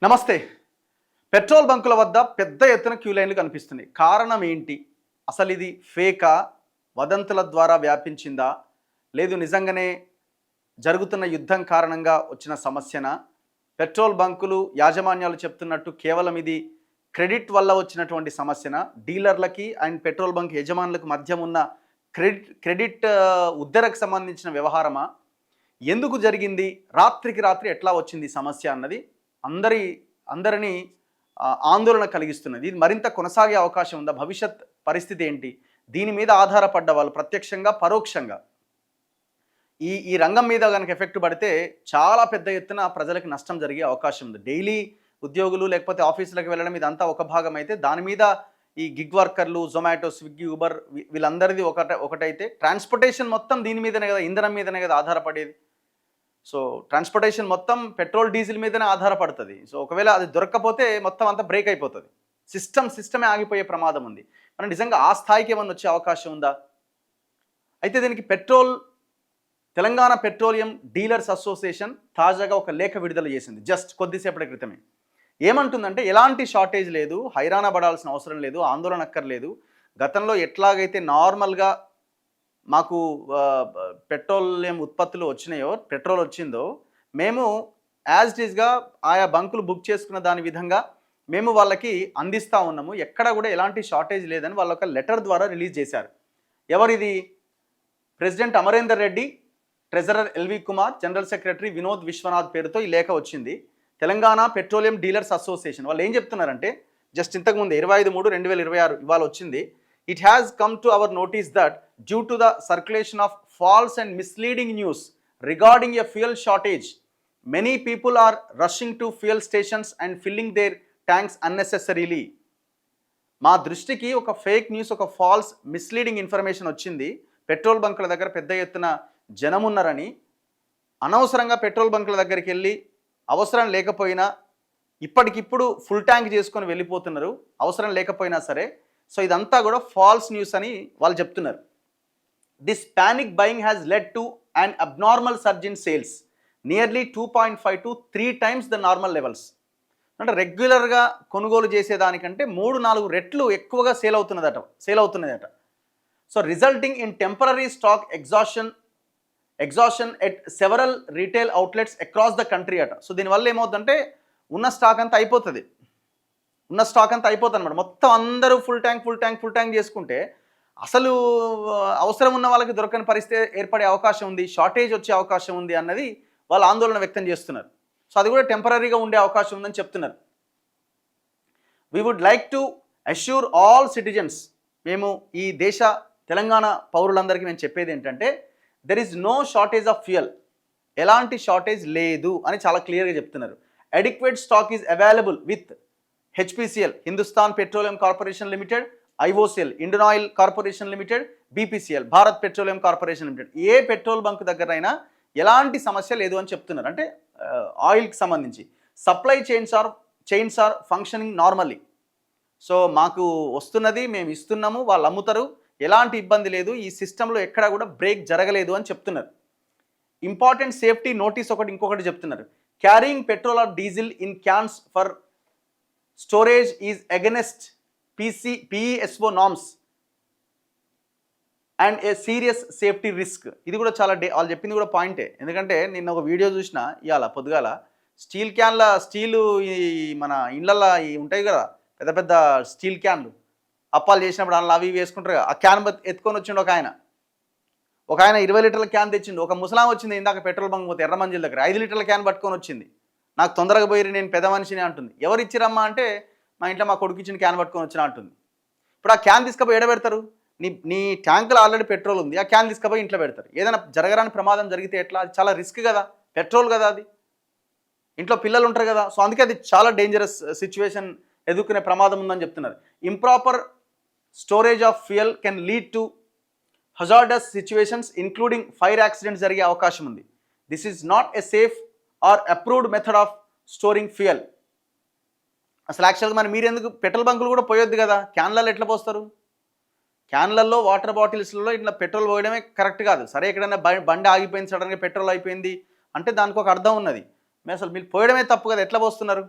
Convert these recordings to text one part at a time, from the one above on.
నమస్తే. పెట్రోల్ బంకుల వద్ద పెద్ద ఎత్తున క్యూ లైన్లు కనిపిస్తున్నాయి. కారణం ఏంటి? అసలు ఇది ఫేకా? వదంతుల ద్వారా వ్యాపించిందా? లేదు నిజంగానే జరుగుతున్న యుద్ధం కారణంగా వచ్చిన సమస్యనా? పెట్రోల్ బంకులు యాజమాన్యాలు చెప్తున్నట్టు కేవలం ఇది క్రెడిట్ వల్ల వచ్చినటువంటి సమస్యనా? డీలర్లకి అండ్ పెట్రోల్ బంక్ యజమానులకు మధ్య ఉన్న క్రెడిట్ ఉద్దరకు సంబంధించిన వ్యవహారమా? ఎందుకు జరిగింది? రాత్రికి రాత్రి ఎట్లా వచ్చింది ఈ సమస్య అన్నది అందరినీ ఆందోళన కలిగిస్తున్నది. ఇది మరింత కొనసాగే అవకాశం ఉందా? భవిష్యత్ పరిస్థితి ఏంటి? దీని మీద ఆధారపడ్డ వాళ్ళు ప్రత్యక్షంగా పరోక్షంగా ఈ రంగం మీద కనుక ఎఫెక్ట్ పడితే చాలా పెద్ద ఎత్తున ప్రజలకు నష్టం జరిగే అవకాశం ఉంది. డైలీ ఉద్యోగులు లేకపోతే ఆఫీసులకు వెళ్ళడం ఇదంతా ఒక భాగం అయితే, దాని మీద ఈ గిగ్ వర్కర్లు, జొమాటో, స్విగ్గీ, ఊబర్ వీళ్ళందరిది ఒకటైతే ట్రాన్స్పోర్టేషన్ మొత్తం దీని మీదనే కదా, ఇంధనం మీదనే కదా ఆధారపడేది. సో ట్రాన్స్పోర్టేషన్ మొత్తం పెట్రోల్ డీజిల్ మీదనే ఆధారపడుతుంది. సో ఒకవేళ అది దొరక్కపోతే మొత్తం అంతా బ్రేక్ అయిపోతుంది. సిస్టమే ఆగిపోయే ప్రమాదం ఉంది. మనం నిజంగా ఆ స్థాయికి ఏమన్నా వచ్చే అవకాశం ఉందా? అయితే దీనికి తెలంగాణ పెట్రోలియం డీలర్స్ అసోసియేషన్ తాజాగా ఒక లేఖ విడుదల చేసింది జస్ట్ కొద్దిసేపటి క్రితమే. ఏమంటుందంటే, ఎలాంటి షార్టేజ్ లేదు, హైరాణ పడాల్సిన అవసరం లేదు, ఆందోళన అక్కర్లేదు. గతంలో ఎట్లాగైతే నార్మల్గా మాకు పెట్రోలియం ఉత్పత్తులు వచ్చినాయో, పెట్రోల్ వచ్చిందో, మేము యాజ్ ఇట్ ఈస్గా ఆయా బంకులు బుక్ చేసుకున్న దాని విధంగా మేము వాళ్ళకి అందిస్తూ ఉన్నాము. ఎక్కడ కూడా ఎలాంటి షార్టేజ్ లేదని వాళ్ళ ఒక లెటర్ ద్వారా రిలీజ్ చేశారు. ఎవరిది? President Amarender Reddy, treasurer LV Kumar, general secretary Vinod Vishwanath పేరుతో ఈ లేఖ వచ్చింది. తెలంగాణ పెట్రోలియం డీలర్స్ అసోసియేషన్ వాళ్ళు ఏం చెప్తున్నారంటే, జస్ట్ ఇంతకుముందు 25/3/2026 ఇవాళ వచ్చింది. It has come to our notice that due to the circulation of false and misleading news regarding a fuel shortage, many people are rushing to fuel stations and filling their tanks unnecessarily. మా దృష్టికి ఒక fake news, ఒక falls misleading information వచ్చింది. Petrol బంకుల దగ్గర పెద్ద ఎత్తున జనం ఉన్నారని, అనవసరంగా పెట్రోల్ బంకుల దగ్గరికి వెళ్ళి అవసరం లేకపోయినా ఇప్పటికిప్పుడు ఫుల్ ట్యాంక్ చేసుకొని వెళ్ళిపోతున్నారు, అవసరం లేకపోయినా సరే. సో ఇదంతా కూడా ఫాల్స్ న్యూస్ అని వాళ్ళు చెప్తున్నారు. This panic buying has led to an abnormal surge in sales nearly 2.5 to 3 times the normal levels. అంటే రెగ్యులర్గా కొనుగోలు చేసేదానికంటే 3-4 రెట్లు ఎక్కువగా సేల్ అవుతున్నదట. So resulting in temporary stock exhaustion at several retail outlets across the country అట. సో దీనివల్ల ఏమవుతుందంటే, ఉన్న స్టాక్ అంతా అయిపోతుంది అనమాట. మొత్తం అందరూ ఫుల్ ట్యాంక్ చేసుకుంటే అసలు అవసరం ఉన్న వాళ్ళకి దొరకని పరిస్థితి ఏర్పడే అవకాశం ఉంది, షార్టేజ్ వచ్చే అవకాశం ఉంది అన్నది వాళ్ళు ఆందోళన వ్యక్తం చేస్తున్నారు. సో అది కూడా టెంపరరీగా ఉండే అవకాశం ఉందని చెప్తున్నారు. We would like to assure all citizens, మేము ఈ దేశ తెలంగాణ పౌరులందరికీ మేము చెప్పేది ఏంటంటే, there is no shortage of fuel, ఎలాంటి షార్టేజ్ లేదు అని చాలా క్లియర్గా చెప్తున్నారు. Adequate stock is available with HPCL, Hindustan petroleum corporation limited, IOCL, Indian oil corporation limited, BPCL, Bharat petroleum corporation limited. ఏ పెట్రోల్ బంక్ దగ్గర అయినా ఎలాంటి సమస్య లేదు అని చెప్తున్నారు. అంటే ఆయిల్కి సంబంధించి supply chains are functioning normally. So మాకు వస్తున్నది, మేము ఇస్తున్నాము, వాళ్ళు అమ్ముతారు, ఎలాంటి ఇబ్బంది లేదు, ఈ సిస్టంలో ఎక్కడా కూడా బ్రేక్ జరగలేదు అని చెప్తున్నారు. ఇంపార్టెంట్ సేఫ్టీ నోటీస్ ఇంకొకటి చెప్తున్నారు. Carrying petrol are diesel in cans for storage is against PESO norms and A serious safety risk. ఇది కూడా చాలా వాళ్ళు చెప్పింది కూడా పాయింటే. ఎందుకంటే నిన్న ఒక వీడియో చూసిన ఇవాళ పొద్దుగాల, స్టీలు ఈ మన ఇళ్ళల్లో ఉంటాయి కదా పెద్ద పెద్ద స్టీల్ క్యాన్లు, అప్పాలు చేసినప్పుడు అందులో అవి వేసుకుంటారు కదా, ఆ క్యాన్ ఎత్తుకొని వచ్చిండు ఒక ఆయన 20 లీటర్ల క్యాన్ తెచ్చిండు. ఒక ముసలాం వచ్చింది ఇందాక పెట్రోల్ బంక్ పోతే ఎర్రమంజిల్ దగ్గర 5 లీటర్ల క్యాన్ పట్టుకొని వచ్చింది. నాకు తొందరగా పోయి, నేను పెద్ద మనిషిని అంటుంది. ఎవరు ఇచ్చిరమ్మా అంటే, మా ఇంట్లో మా కొడుకు ఇచ్చిన క్యాన్ పట్టుకొని వచ్చిన అంటుంది. ఇప్పుడు ఆ క్యాన్ తీసుకుపోయి ఎడబెడతారు? నీ ట్యాంకులో ఆల్రెడీ పెట్రోల్ ఉంది, ఆ క్యాన్ తీసుకుపోయి ఇంట్లో పెడతారు. ఏదైనా జరగరాని ప్రమాదం జరిగితే ఎట్లా? అది చాలా రిస్క్ కదా, పెట్రోల్ కదా అది, ఇంట్లో పిల్లలు ఉంటారు కదా. సో అందుకే అది చాలా డేంజరస్ సిచ్యువేషన్, ఎదుర్కొనే ప్రమాదం ఉందని చెప్తున్నారు. Improper storage of fuel can lead to hazardous situations including fire accidents జరిగే అవకాశం ఉంది. This is not a safe or approved method of storing fuel. అసలు యాక్చువల్గా మరి మీరు ఎందుకు పెట్రోల్ బంకులు కూడా పోయొద్దు కదా, క్యాన్లలో ఎట్లా పోస్తారు? క్యాన్లలో, వాటర్ బాటిల్స్లలో ఇట్లా పెట్రోల్ పోయడమే కరెక్ట్ కాదు. సరే ఎక్కడైనా బండి ఆగిపోయింది, సడన్గా పెట్రోల్ అయిపోయింది అంటే దానికి ఒక అర్థం ఉన్నది. అసలు మీరు పోయడమే తప్పు కదా, ఎట్లా పోస్తున్నారు?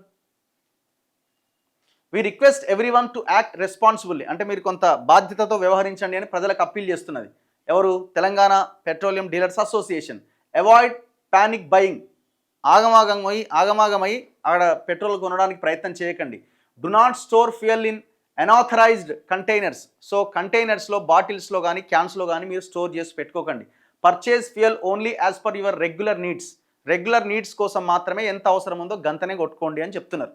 We request everyone to act responsibly, అంటే మీరు కొంత బాధ్యతతో వ్యవహరించండి అని ప్రజలకు అప్పీల్ చేస్తున్నది. ఎవరు? Telangana petroleum dealers association. Avoid panic buying, ఆగమాగమై అక్కడ పెట్రోల్ కొనడానికి ప్రయత్నం చేయకండి. Do not store fuel in unauthorised containers, so కంటైనర్స్లో, బాటిల్స్లో కానీ క్యాన్స్లో కానీ మీరు స్టోర్ చేసి పెట్టుకోకండి. Purchase fuel only as per your regular needs కోసం మాత్రమే ఎంత అవసరం ఉందో గంతనే కొట్టుకోండి అని చెప్తున్నారు.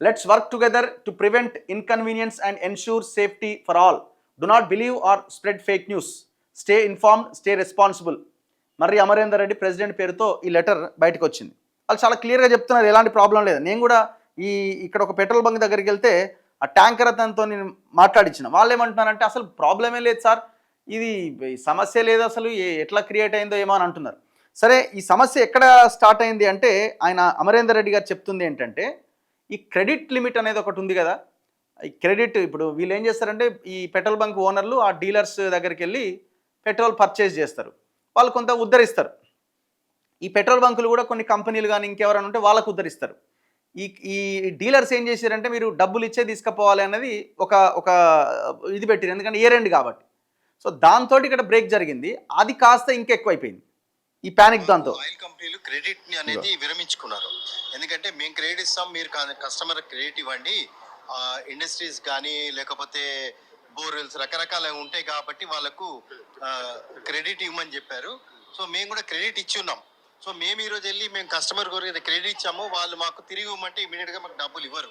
Let's work together to prevent inconvenience and ensure safety for all. Do not believe or spread fake news. Stay informed, stay responsible. Marri Amarender Reddy president పేరుతో ఈ లెటర్ బయటకు వచ్చింది. వాళ్ళు చాలా క్లియర్గా చెప్తున్నారు, ఎలాంటి ప్రాబ్లం లేదు. నేను కూడా ఇక్కడ ఒక పెట్రోల్ బంక్ దగ్గరికి వెళ్తే ఆ ట్యాంకర్ అతనితో నేను మాట్లాడించిన. వాళ్ళు ఏమంటున్నారంటే అసలు ప్రాబ్లమే లేదు సార్, ఇది సమస్య లేదు, అసలు ఎట్లా క్రియేట్ అయిందో ఏమో అని అంటున్నారు. సరే, ఈ సమస్య ఎక్కడ స్టార్ట్ అయింది అంటే ఆయన అమరేందర్ రెడ్డి గారు చెప్తుంది ఏంటంటే ఈ క్రెడిట్ లిమిట్ అనేది ఒకటి ఉంది కదా. ఈ క్రెడిట్, ఇప్పుడు వీళ్ళు ఏం చేస్తారంటే ఈ పెట్రోల్ బంక్ ఓనర్లు ఆ డీలర్స్ దగ్గరికి వెళ్ళి పెట్రోల్ పర్చేజ్ చేస్తారు, వాళ్ళు కొంత ఉద్ధరిస్తారు. ఈ పెట్రోల్ బంకులు కూడా కొన్ని కంపెనీలు కానీ ఇంకెవరైనా ఉంటే వాళ్ళకు ఉద్ధరిస్తారు. ఈ డీలర్స్ ఏం చేశారంటే మీరు డబ్బులు ఇచ్చే తీసుకుపోవాలి అనేది ఒక ఇది పెట్టారు, ఎందుకంటే ఇయర్ ఎండ్ కాబట్టి. సో దాంతో ఇక్కడ బ్రేక్ జరిగింది, అది కాస్త ఇంకెక్కువైపోయింది ఈ ప్యానిక్. దాంతో ఆయిల్ కంపెనీలు క్రెడిట్ ని అనేది విరమించుకున్నారు. ఎందుకంటే మేము క్రెడిట్ ఇస్తాం, మీరు కస్టమర్ క్రెడిట్ ఇవ్వండి. ఇండస్ట్రీస్ కానీ లేకపోతే బోర్వెల్స్ రకరకాల ఉంటాయి కాబట్టి వాళ్ళకు క్రెడిట్ ఇవ్వమని చెప్పారు. సో మేము కూడా క్రెడిట్ ఇచ్చి ఉన్నాం. సో మేము ఈరోజు వెళ్ళి మేము కస్టమర్ గురించి క్రెడిట్ ఇచ్చాము, వాళ్ళు మాకు తిరిగి ఇవ్వమంటే ఇమీడియట్గా మాకు డబ్బులు ఇవ్వరు,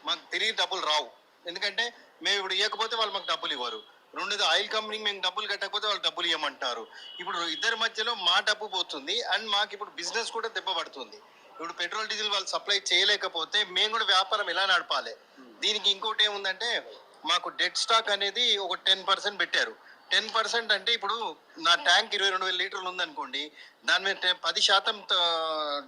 మాకు తిరిగి డబ్బులు రావు. ఎందుకంటే మేము ఇప్పుడు ఇవ్వకపోతే వాళ్ళు మాకు డబ్బులు ఇవ్వరు. రెండోది ఆయిల్ కంపెనీకి మేము డబ్బులు కట్టకపోతే వాళ్ళు డబ్బులు ఇవ్వమంటారు. ఇప్పుడు ఇద్దరి మధ్యలో మా డబ్బు పోతుంది అండ్ మాకు ఇప్పుడు బిజినెస్ కూడా దెబ్బ పడుతుంది. ఇప్పుడు పెట్రోల్ డీజిల్ వాళ్ళు సప్లై చేయలేకపోతే మేము కూడా వ్యాపారం ఎలా నడపాలి? దీనికి ఇంకోటి ఏముందంటే మాకు డెడ్ స్టాక్ అనేది ఒక 10% పెట్టారు. 10% అంటే ఇప్పుడు నా ట్యాంక్ 22,000 లీటర్లు ఉందనుకోండి, దాని మీద 10%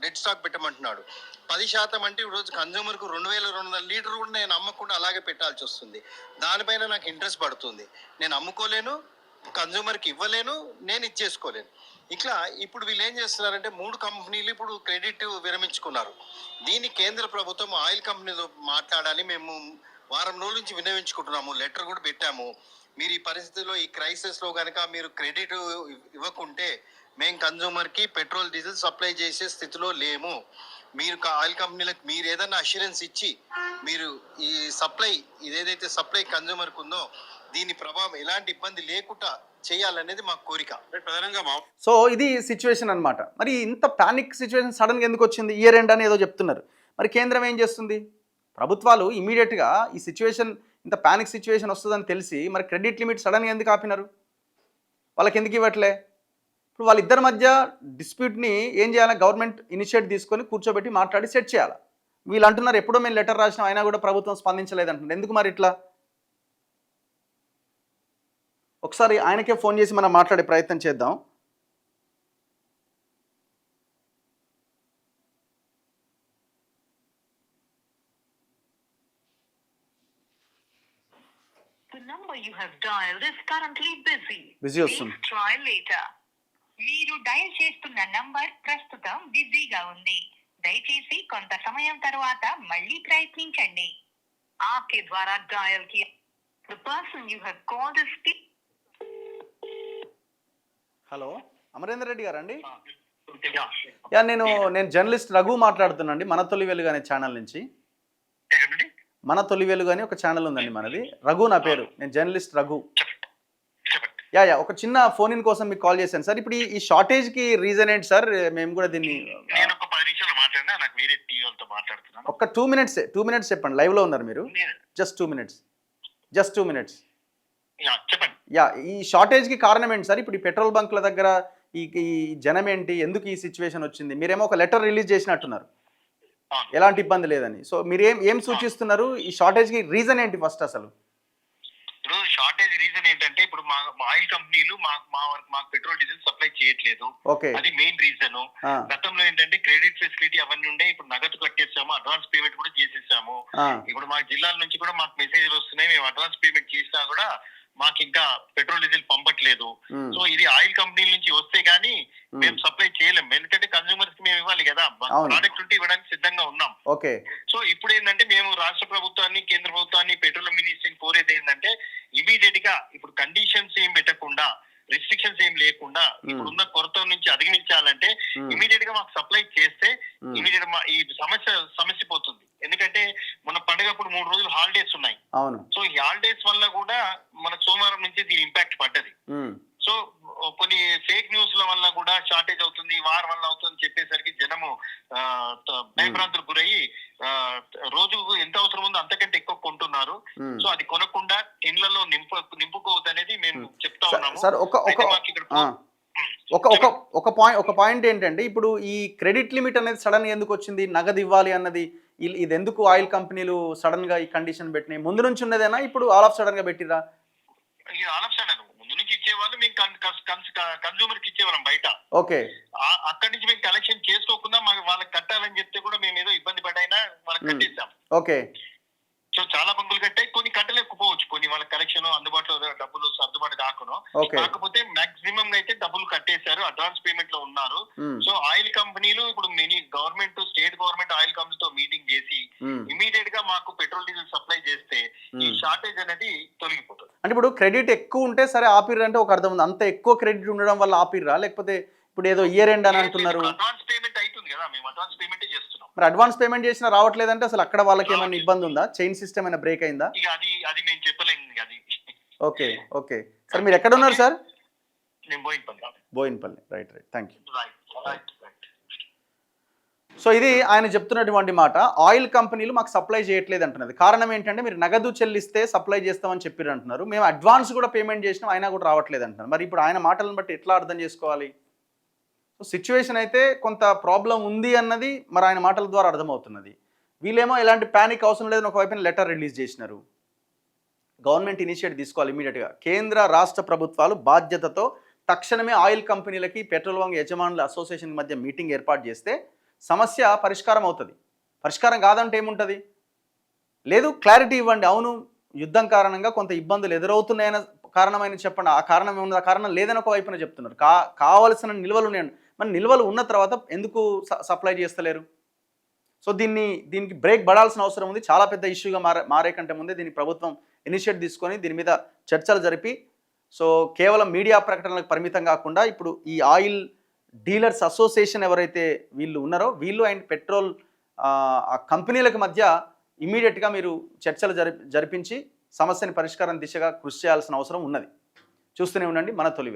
డెడ్ స్టాక్ పెట్టమంటున్నాడు. 10% అంటే ఇప్పుడు రోజు కన్జ్యూమర్కు 2,200 లీటర్లు కూడా నేను అమ్మకుండా అలాగే పెట్టాల్సి వస్తుంది. దానిపైన నాకు ఇంట్రెస్ట్ పడుతుంది. నేను అమ్ముకోలేను, కన్జ్యూమర్కి ఇవ్వలేను, నేను ఇచ్చేసుకోలేను. ఇట్లా ఇప్పుడు వీళ్ళు ఏం చేస్తున్నారంటే 3 కంపెనీలు ఇప్పుడు క్రెడిట్ విరమించుకున్నారు. దీన్ని కేంద్ర ప్రభుత్వం ఆయిల్ కంపెనీతో మాట్లాడాలి. మేము వారం రోజుల నుంచి విన్నవించుకుంటున్నాము, లెటర్ కూడా పెట్టాము. మీరు ఈ పరిస్థితుల్లో ఈ క్రైసిస్లో కనుక మీరు క్రెడిట్ ఇవ్వకుంటే మేము కన్జ్యూమర్కి పెట్రోల్ డీజిల్ సప్లై చేసే స్థితిలో లేము. మీరు ఆయిల్ కంపెనీలకు మీరు ఏదైనా అష్యూరెన్స్ ఇచ్చి మీరు ఈ సప్లై ఇదేదైతే సప్లై కన్జ్యూమర్కి ఉందో దీని ప్రభావం ఎలాంటి ఇబ్బంది లేకుండా చేయాలనేది మా కోరిక ప్రధానంగా. సో ఇది సిచ్యువేషన్ అనమాట. మరి ఇంత పానిక్ సిచ్యువేషన్ సడన్గా ఎందుకు వచ్చింది? ఇయర్ ఎండ్ అని ఏదో చెప్తున్నారు. మరి కేంద్రం ఏం చేస్తుంది? ప్రభుత్వాలు ఇమీడియట్గా ఈ సిచ్యువేషన్, ఇంత పానిక్ సిచ్యువేషన్ వస్తుందని తెలిసి మరి క్రెడిట్ లిమిట్ సడన్గా ఎందుకు ఆపినారు? వాళ్ళకి ఎందుకు ఇవ్వట్లే? ఇప్పుడు వాళ్ళిద్దరి మధ్య డిస్ప్యూట్ని ఏం చేయాలి? గవర్నమెంట్ ఇనిషియేట్ తీసుకొని కూర్చోబెట్టి మాట్లాడి సెట్ చేయాలి. వీళ్ళు అంటున్నారు ఎప్పుడో మేము లెటర్ రాసినాం అయినా కూడా ప్రభుత్వం స్పందించలేదు అంటున్నారు. ఎందుకు మరి ఇట్లా? ఒకసారి ఆయనకే ఫోన్ చేసి మనం మాట్లాడే ప్రయత్నం చేద్దాం. The number you have dialed is currently busy. Busy వస్తుంది. Please try later. మీరు డయల్ చేస్తున్న నంబర్ ప్రస్తుతం బిజీగా ఉంది. దయచేసి కొంత సమయం తర్వాత మళ్ళీ ప్రయత్నించండి. ఆకే ద్వారా డయల్ కి the person you have called is hello, Amarender Reddy గారు అండి? యా, నేను జర్నలిస్ట్ రఘు మాట్లాడుతున్నాండి, మన తొలి వెలుగు అనే ఛానల్ నుంచి. మన తొలి వెలుగు అని ఒక ఛానల్ ఉందండి మనది. రఘు నా పేరు, నేను జర్నలిస్ట్ రఘు. యా ఒక చిన్న ఫోన్ ఇన్ కోసం మీకు కాల్ చేశాను సార్. ఇప్పుడు ఈ షార్టేజ్ కి రీజన్ ఏంటి సార్? మేము కూడా దీన్ని ఒక 2 minutes చెప్పండి. లైవ్ లో ఉన్నారు మీరు? Just 2 minutes. యా, ఈ షార్టేజ్ కి కారణం ఏంటి సార్? ఇప్పుడు ఈ పెట్రోల్ బంక్ల దగ్గర ఈ జనం ఏంటి, ఎందుకు ఈ సిచ్యువేషన్ వచ్చింది? మీరేమో ఒక లెటర్ రిలీజ్ చేసినట్టున్నారు ఎలాంటి ఇబ్బంది లేదని. సో మీరు ఏం సూచిస్తున్నారు? ఈ షార్టేజ్ కి రీజన్ ఏంటి ఫస్ట్ అసలు? ఇప్పుడు షార్టేజ్ రీజన్ ఏంటంటే ఇప్పుడు మా ఆయిల్ కంపెనీలు మాకు పెట్రోల్ డీజిల్ సప్లై చేయట్లేదు. అది మెయిన్ రీజన్. గతంలో ఏంటంటే క్రెడిట్ ఫెసిలిటీ అవన్నీ ఉండే, ఇప్పుడు నగదు కట్టేసాము, అడ్వాన్స్ పేమెంట్ కూడా చేసేసాము. ఇప్పుడు మా జిల్లాల నుంచి కూడా మాకు మెసేజ్లు వస్తున్నాయి, మేము అడ్వాన్స్ పేమెంట్ చేసినా కూడా మాకు ఇంకా పెట్రోల్ డీజిల్ పంపట్లేదు. సో ఇది ఆయిల్ కంపెనీల నుంచి వస్తే గానీ మేము సప్లై చేయలేము. ఎందుకంటే కన్స్యూమర్స్ కి మేము ఇవ్వాలి కదా, అవును. ప్రోడక్ట్ ఉంటే ఇవ్వడానికి సిద్ధంగా ఉన్నాం. ఓకే. సో ఇప్పుడు ఏంటంటే మేము రాష్ట్ర ప్రభుత్వాన్ని, కేంద్ర ప్రభుత్వాన్ని, పెట్రోలియం మినిస్ట్రీని కోరేది ఏంటంటే ఇమీడియట్ గా ఇప్పుడు కండిషన్స్ ఏం పెట్టకుండా, రిస్ట్రిక్షన్స్ ఏం లేకుండా ఇప్పుడున్న కొరత నుంచి అధిగమించాలంటే ఇమీడియట్ గా మాకు సప్లై చేస్తే ఇమీడియట్ ఈ సమస్య పోతుంది. ఎందుకంటే మన పండుగప్పుడు 3 రోజులు హాలిడేస్ ఉన్నాయి. అవును. సో ఈ హాలిడేస్ వల్ల కూడా మన సోమవారం నుంచి దీని ఇంపాక్ట్ పడ్డది. సో కొన్ని ఫేక్ న్యూస్ల వల్ల కూడా షార్టేజ్ అవుతుంది, వార్ వల్ల అవుతుంది చెప్పేసరికి జనము భయభ్రాంతులకు గురయ్యి రోజు ఎంత అవసరం ఉందో అంతకంటే ఎక్కువ కొంటున్నారు. సో అది కొనకుండా ఇళ్లలో నింపుకోవద్దు అనేది మేము చెప్తా ఉన్నాము. సార్ ఒక పాయింట్ ఏంటంటే ఇప్పుడు ఈ క్రెడిట్ లిమిట్ అనేది సడన్ గా ఎందుకు వచ్చింది? నగదు ఇవ్వాలి అన్నది ఇది ఎందుకు ఆయిల్ కంపెనీలు సడన్ గా ఈ కండిషన్ పెట్టినాయి? ముందు నుంచి ఉన్నదేనా, ఇప్పుడు ఆల్ ఆఫ్ సడన్ గా పెట్టిరా? ఆల్ ఆఫ్ సడన్ ముందు నుంచి ఇచ్చేవాళ్ళు, మేము కన్స్యూమర్ కి ఇచ్చేవాళ్ళం బయట. ఓకే. అక్కడి నుంచి మేము కలెక్షన్ చేసుకోకుండా వాళ్ళకి కట్టాలని చెప్తే కూడా మేము ఏదో ఇబ్బంది పడైనా వాళ్ళకి కట్టేస్తాం. ఓకే. సో చాలా బంకులు కట్టాయి, కొన్ని కట్టలేకపోవచ్చు, కొన్ని వాళ్ళ కలెక్షన్ అందుబాటులో డబ్బులు సర్దుబాటు కాకును. కాకపోతే మాక్సిమం అయితే డబ్బులు కట్టేశారు, అడ్వాన్స్ పేమెంట్ లో ఉన్నారు. సో ఆయిల్ కంపెనీలు ఇప్పుడు గవర్నమెంట్, స్టేట్ గవర్నమెంట్ ఆయిల్ కంపెనీతో మీటింగ్ చేసి ఇమీడియట్ గా మాకు పెట్రోల్ డీజిల్ సప్లై చేస్తే ఈ షార్టేజ్ అనేది తొలగిపోతుంది. అంటే ఇప్పుడు క్రెడిట్ ఎక్కువ ఉంటే సరే ఆపిర్రు అంటే ఒక అర్థం ఉంది, అంత ఎక్కువ క్రెడిట్ ఉండడం వల్ల ఆపిర్రా, లేకపోతే ఇప్పుడు ఏదో ఇయర్ ఎండ్ అని అంటున్నారు? అడ్వాన్స్ పేమెంట్ అవుతుంది కదా, మేము అడ్వాన్స్ పేమెంట్ చేస్తున్నాం. మరి అడ్వాన్స్ పేమెంట్ చేసినా రావట్లేదంటే అసలు అక్కడ వాళ్ళకి ఏమైనా ఇబ్బంది ఉందా? చైన్ సిస్టమ్ అయినా బ్రేక్ అయిందా? ఇక అది మేము చెప్పలేము అది. ఓకే. ఓకే సార్, మీరు ఎక్కడ ఉన్నారు సార్? నేను Bowenpally. Right. Thank you. So ఇది ఆయన చెప్తున్నటువంటి మాట. ఆయిల్ కంపెనీలు మాకు సప్లై చేయట్లేదు అంటున్నది. కారణం ఏంటంటే మీరు నగదు చెల్లిస్తే సప్లై చేస్తామని చెప్పారు అంటున్నారు. మేము అడ్వాన్స్ కూడా పేమెంట్ చేసినాం, అయినా కూడా రావట్లేదు అంటున్నారు. మరి ఇప్పుడు ఆయన మాటలను బట్టి ఎట్లా అర్థం చేసుకోవాలి? సో సిచ్యువేషన్ అయితే కొంత ప్రాబ్లం ఉంది అన్నది మరి ఆయన మాటల ద్వారా అర్థమవుతున్నది. వీళ్ళేమో ఎలాంటి ప్యానిక్ అవసరం లేదని ఒకవైపున లెటర్ రిలీజ్ చేసినారు. గవర్నమెంట్ ఇనిషియేటివ్ తీసుకోవాలి ఇమీడియట్గా. కేంద్ర రాష్ట్ర ప్రభుత్వాలు బాధ్యతతో తక్షణమే ఆయిల్ కంపెనీలకి, పెట్రోల్ బంక్ యజమానుల అసోసియేషన్ మధ్య మీటింగ్ ఏర్పాటు చేస్తే సమస్య పరిష్కారం అవుతుంది. పరిష్కారం కాదంటే ఏముంటుంది? లేదు, క్లారిటీ ఇవ్వండి. అవును, యుద్ధం కారణంగా కొంత ఇబ్బందులు ఎదురవుతున్నాయని కారణమైన చెప్పండి. ఆ కారణం ఏమున్నది? ఆ కారణం లేదని ఒక వైపున చెప్తున్నారు. కావలసిన నిల్వలు ఉన్నాయండి. మరి నిల్వలు ఉన్న తర్వాత ఎందుకు సప్లై చేస్తలేరు? సో దీనికి బ్రేక్ పడాల్సిన అవసరం ఉంది. చాలా పెద్ద ఇష్యూగా మారే కంటే ముందే దీనికి ప్రభుత్వం ఇనిషియేటివ్ తీసుకొని దీని మీద చర్చలు జరిపి, సో కేవలం మీడియా ప్రకటనలకు పరిమితం కాకుండా ఇప్పుడు ఈ ఆయిల్ డీలర్స్ అసోసియేషన్ ఎవరైతే వీళ్ళు ఉన్నారో వీళ్ళు అండ్ పెట్రోల్ కంపెనీలకు మధ్య ఇమీడియట్గా మీరు చర్చలు జరిపించి సమస్యని పరిష్కారం దిశగా కృషి చేయాల్సిన అవసరం ఉన్నది. చూస్తూనే ఉండండి మన తొలి వెలుగు.